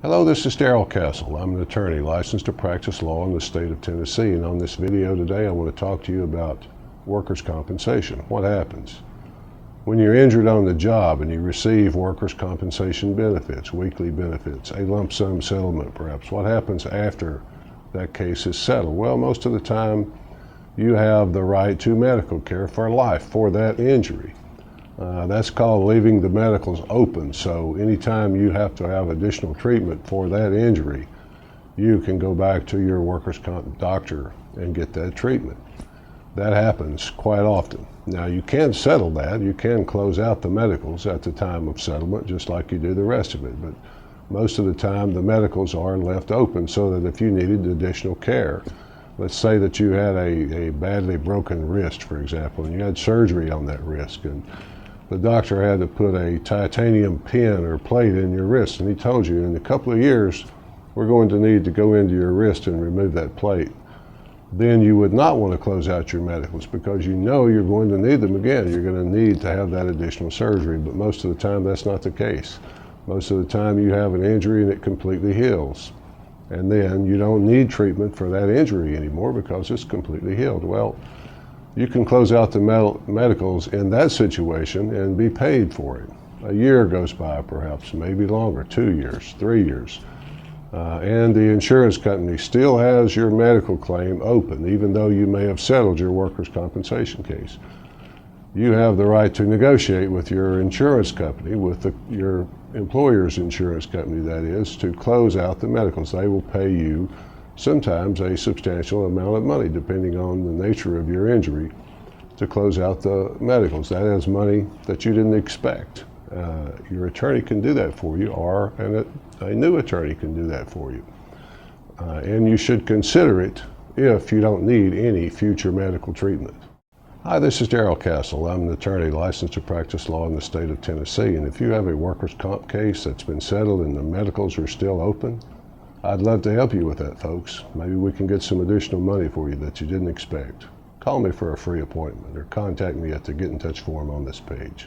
Hello, this is Darrell. I'm an attorney licensed to practice law in the state of Tennessee, and on this video today I want to talk to you about workers' compensation. What happens when you're injured on the job and you receive workers' compensation benefits, weekly benefits, a lump sum settlement perhaps? What happens after that case is settled? Well, most of the time you have the right to medical care for life for that injury. That's called leaving the medicals open. So anytime you have to have additional treatment for that injury, you can go back to your workers' comp doctor and get that treatment. That happens quite often. Now, you can settle that. You can close out the medicals at the time of settlement, just like you do the rest of it. But most of the time, the medicals are left open so that if you needed additional care, let's say that you had a badly broken wrist, for example, and you had surgery on that wrist, and the doctor had to put a titanium pin or plate in your wrist, and he told you in a couple of years we're going to need to go into your wrist and remove that plate. Then you would not want to close out your medicals because you know you're going to need them again. You're going to need to have that additional surgery, but most of the time that's not the case. Most of the time you have an injury and it completely heals, and then you don't need treatment for that injury anymore because it's completely healed. Well, you can close out the medicals in that situation and be paid for it. A year goes by perhaps, maybe longer, 2 years, 3 years. And the insurance company still has your medical claim open, even though you may have settled your workers' compensation case. You have the right to negotiate with your insurance company, with your employer's insurance company, that is, to close out the medicals. They will pay you sometimes a substantial amount of money, depending on the nature of your injury, to close out the medicals. That is money that you didn't expect. Your attorney can do that for you, or a new attorney can do that for you. And you should consider it if you don't need any future medical treatment. Hi, this is Darrell. I'm an attorney licensed to practice law in the state of Tennessee, and if you have a workers' comp case that's been settled and the medicals are still open, I'd love to help you with that, folks. Maybe we can get some additional money for you that you didn't expect. Call me for a free appointment or contact me at the Get in Touch form on this page.